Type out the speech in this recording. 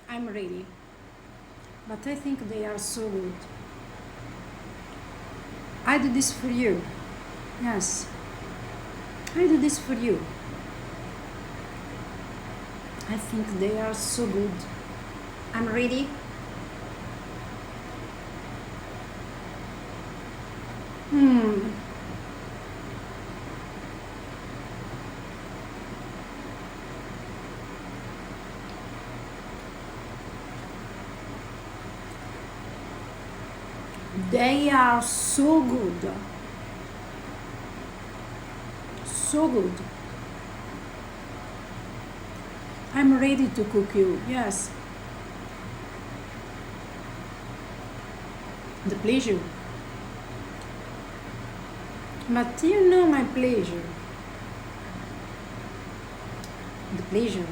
I'm ready. But I think they are so good. I do this for you. Yes, I do this for you. I think they are so good. I'm ready. Hmm. They are so good. So good. I'm ready to cook you. Yes. The pleasure. But you know my pleasure. The pleasure.